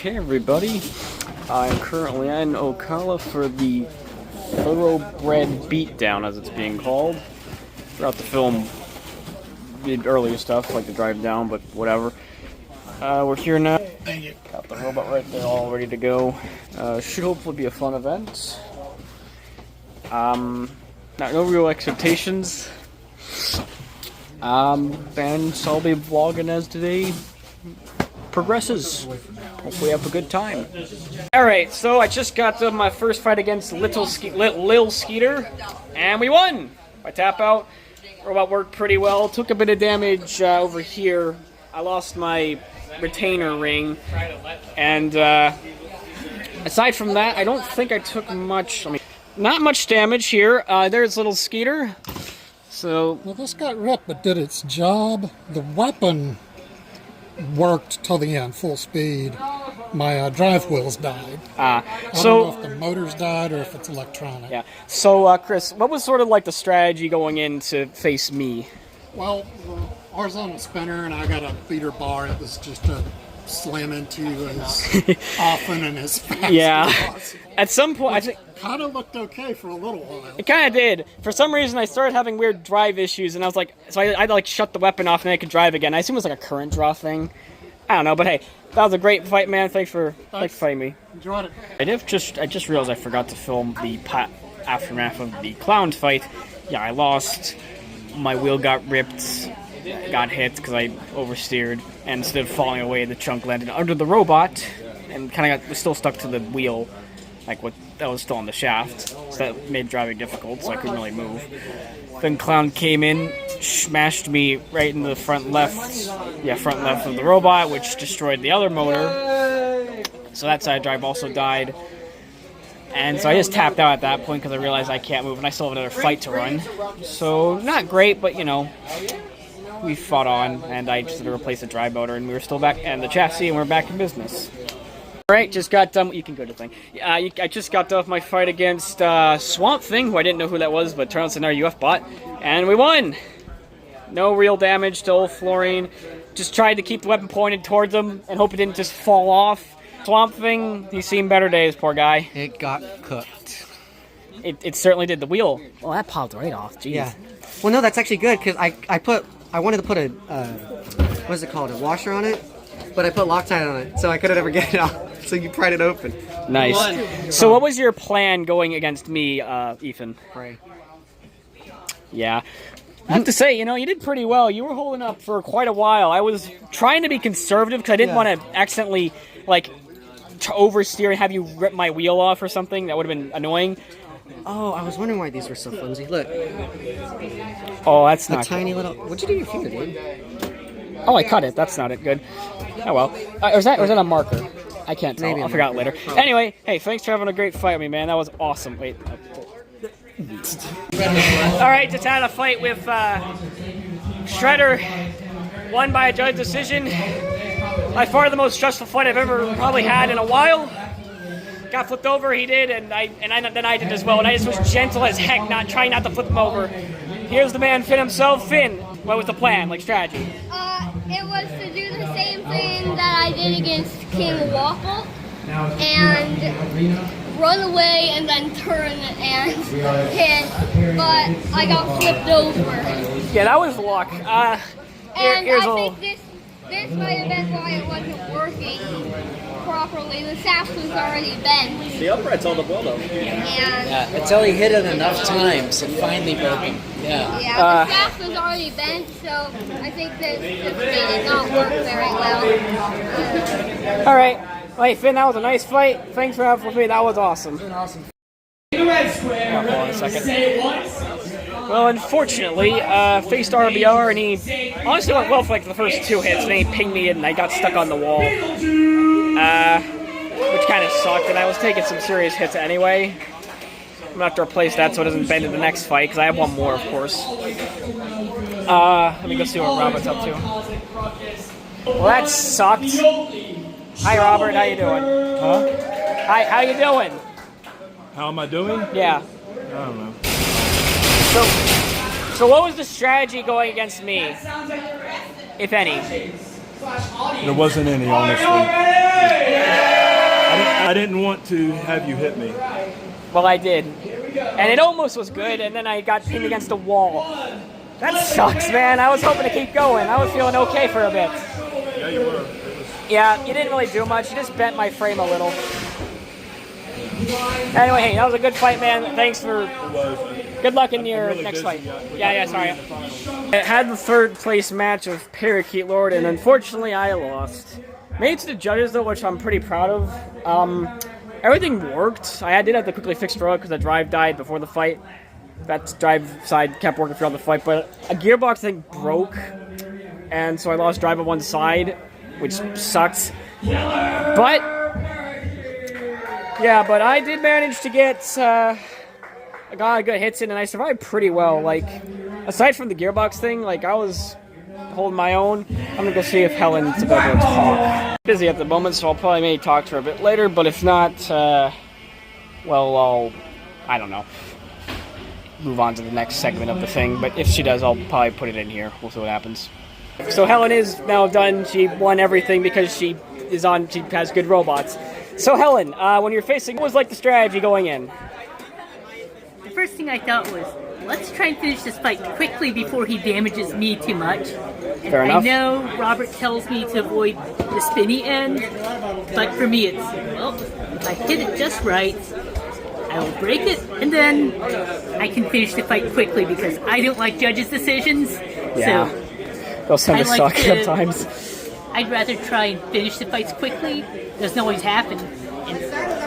Okay, everybody. I'm currently in Ocala for the Thoroughbred Beatdown, as it's being called. Throughout the film, did earlier stuff like the drive down, but whatever. We're here now. Got the robot right there, all ready to go. Should hopefully be a fun event. No real expectations. And so I'll be vlogging as today progresses. Hopefully have a good time. Alright, so I just got to my first fight against Lil Skeeter, and we won! My tap out. Robot worked pretty well. Took a bit of damage over here. I lost my retainer ring. And aside from that, I don't think I took much. Not much damage here. There's Little Skeeter. So, well, this got ripped, but did its job. The weapon worked till the end, full speed. My drive wheels died. I don't know if the motors died or if it's electronic. Yeah. So, Chris, what was sort of like the strategy going in to face me? Well, horizontal spinner, and I got a beater bar. It was just a slam into as often and as fast as possible. At some point, I think kind of looked okay for a little while. It kind of did. For some reason, I started having weird drive issues, and I was like, so I like shut the weapon off, and then I could drive again. I assume it was like a current draw thing. I don't know, but hey, that was a great fight, man. Thanks for fighting me. Enjoyed it. I just realized I forgot to film the aftermath of the clown fight. Yeah, I lost. My wheel got ripped. Got hit because I oversteered, and instead of falling away, the chunk landed under the robot, and kind of was still stuck to the wheel, like what that was still on the shaft. So that made driving difficult, so I couldn't really move. Then Clown came in, smashed me right in the front left of the robot, which destroyed the other motor. So that side drive also died. And so I just tapped out at that point because I realized I can't move, and I still have another fight to run. So not great, but you know, we fought on, and I just had to replace the drive motor, and we were still back, and the chassis, and we're back in business. Alright, just got done. You can go to the thing. I just got done with my fight against Swamp Thing, who I didn't know who that was, but turned out it's another UF bot, and we won! No real damage to old Fluorine. Just tried to keep the weapon pointed towards him, and hope it didn't just fall off. Swamp Thing, he's seen better days, poor guy. It got cooked. It certainly did. The wheel, well, that popped right off, jeez. Yeah. Well, no, that's actually good, because I wanted to put a, what is it called, a washer on it, but I put Loctite on it, so I couldn't ever get it off, so you pried it open. Nice. So what was your plan going against me, Ethan? Pray. Yeah. I have to say, you know, you did pretty well. You were holding up for quite a while. I was trying to be conservative, because I didn't want to accidentally, like, oversteer and have you rip my wheel off or something. That would have been annoying. Oh, I was wondering why these were so flimsy. Look. Oh, that's not tiny little... What'd you do to your finger, dude? Oh, I cut it. That's not it. Good. Oh, well. Or is that a marker? I can't tell. Maybe I'll figure out later. Oh. Anyway, hey, thanks for having a great fight with me, man. That was awesome. Wait. Alright, just had a fight with Shredder. Won by a judge decision. By far the most stressful fight I've ever probably had in a while. Got flipped over, he did, and then I did as well. And I just was gentle as heck, trying not to flip him over. Here's the man, Finn himself. Finn, what was the plan, like strategy? It was to do the same thing that I did against King Waffle, and run away and then turn and hit, but I got flipped over. Yeah, that was luck. And I think this might have been why it wasn't working properly. The shaft was already bent. The upright's all the well though. Yeah, until he hit it enough times, it finally broke him. Yeah, the shaft was already bent, so I think that it did not work very well. Alright. Well, hey, Finn, that was a nice fight. Thanks for having me. That was awesome. Awesome. Hold on a second. Well, unfortunately, faced RBR, and he honestly went well for like the first two hits, and then he pinged me, and I got stuck on the wall. Which kind of sucked, and I was taking some serious hits anyway. I'm going to have to replace that so it doesn't bend in the next fight, because I have one more, of course. Let me go see what Robert's up to. Well, that sucked. Hi, Robert. How you doing? Huh? Hi, how you doing? How am I doing? Yeah. I don't know. So what was the strategy going against me, if any? There wasn't any, honestly. want to have you hit me. Well, I did. And it almost was good, and then I got pinned against a wall. That sucks, man. I was hoping to keep going. I was feeling okay for a bit. Yeah, you were. Yeah, you didn't really do much. You just bent my frame a little. Anyway, hey, that was a good fight, man. Thanks for... Good luck in your really next busy. fight. Yeah, Yeah, sorry. I had the third place match of Parakeet Lord, and unfortunately I lost. Made it to the judges, though, which I'm pretty proud of. Everything worked. I did have to quickly fix Roa because the drive died before the fight. That drive side kept working throughout the fight, but a gearbox thing broke, and so I lost drive on one side, which sucked. But yeah, but I did manage to get I got good hits in, and I survived pretty well. Like, aside from the gearbox thing, like, I was holding my own. I'm gonna go see if Helen's about to talk. Busy at the moment, so I'll probably maybe talk to her a bit later, but if not, well, I don't know. Move on to the next segment of the thing, but if she does, I'll probably put it in here. We'll see what happens. So Helen is now done. She won everything because she has good robots. So Helen, when you're facing, what was like the strategy going in? The first thing I thought was, let's try and finish this fight quickly before he damages me too much. And Fair enough. I know Robert tells me to avoid the spinny end, but for me it's, well, if I hit it just right, I will break it, and then I can finish the fight quickly because I don't like judges' decisions. Yeah. So Those tend to I suck like to- sometimes. I'd rather try and finish the fights quickly. Doesn't always happen. And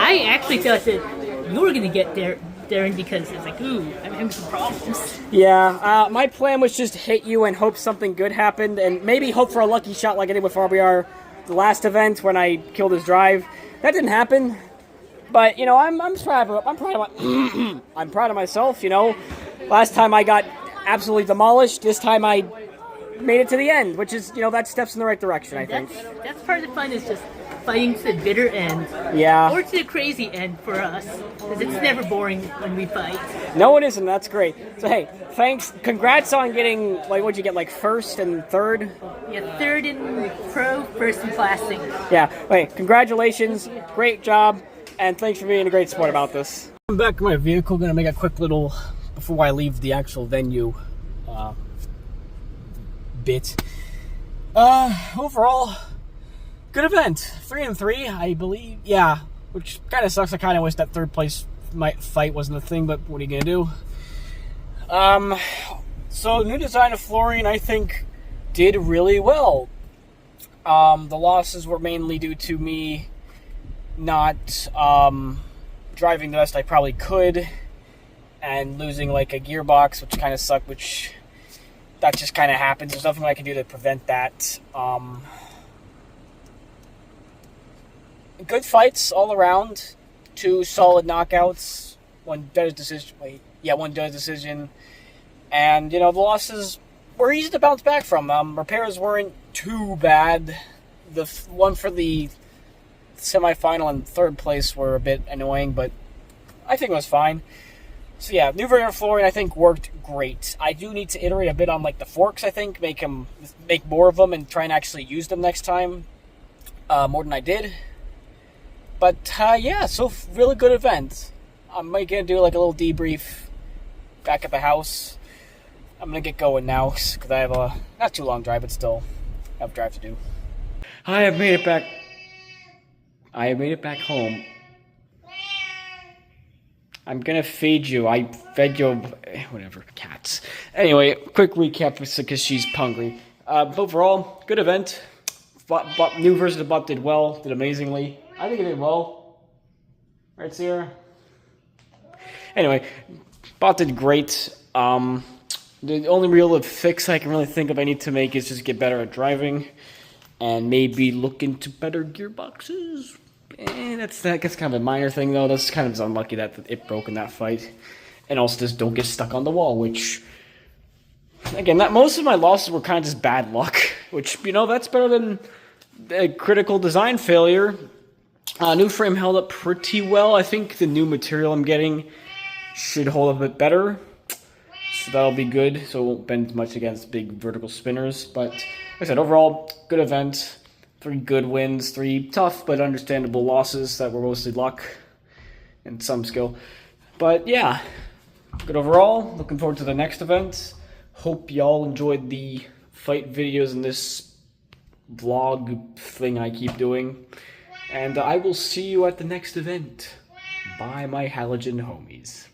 I actually thought that you were going to get there, Darren, because it's like, ooh, I'm having some problems. Yeah, my plan was just hit you and hope something good happened, and maybe hope for a lucky shot like I did with RBR the last event when I killed his drive. That didn't happen. But you know, I'm proud of myself. You know, last time I got absolutely demolished. This time I made it to the end, which is, you know, that steps in the right direction. I think. That's part of the fun, is just fighting to the bitter end. Yeah. Or to the crazy end for us, because it's never boring when we fight. No, it isn't. That's great. So hey, thanks. Congrats on getting, like, what'd you get, like first and third? Yeah, third in pro, first in classing. Yeah. Wait, congratulations. Great job. And thanks for being a great sport about this. I'm back in my vehicle. Gonna make a quick little, before I leave the actual venue, bit. Overall, good event. 3-3, I believe. Yeah, which kind of sucks. I kind of wish that third place fight wasn't a thing, but what are you gonna do? So new design of flooring, I think, did really well. The losses were mainly due to me not driving the best I probably could and losing like a gearbox, which kind of sucked, which that just kind of happens. There's nothing I can do to prevent that. Good fights all around. 2 solid knockouts. One judge's decision. And, you know, the losses were easy to bounce back from. Repairs weren't too bad. The one for the semifinal and third place were a bit annoying, but I think it was fine. So yeah, new version of flooring I think worked great. I do need to iterate a bit on like the forks. I think make more of them and try and actually use them next time more than I did. But yeah, so really good event. I'm gonna do like a little debrief back at the house. I'm gonna get going now because I have a not too long drive, but still have a drive to do. I have made it back. I have made it back home. I'm gonna feed you. I fed you. Whatever. Cats. Anyway, quick recap because she's hungry. Overall, good event. New version of Bot did well. Did amazingly. I think it did well. Right, Sierra? Anyway, Bot did great. The only real fix I can really think of I need to make is just get better at driving. And maybe look into better gearboxes. That's kind of a minor thing, though. That's kind of unlucky that it broke in that fight. And also just don't get stuck on the wall, which... Again, most of my losses were kind of just bad luck. Which, you know, that's better than a critical design failure. New frame held up pretty well. I think the new material I'm getting should hold up a bit better. So that'll be good. So it won't bend much against big vertical spinners. But like I said, overall, good event. 3 good wins, 3 tough but understandable losses that were mostly luck and some skill. But yeah, good overall. Looking forward to the next event. Hope y'all enjoyed the fight videos in this vlog thing I keep doing. And I will see you at the next event. Bye, my halogen homies.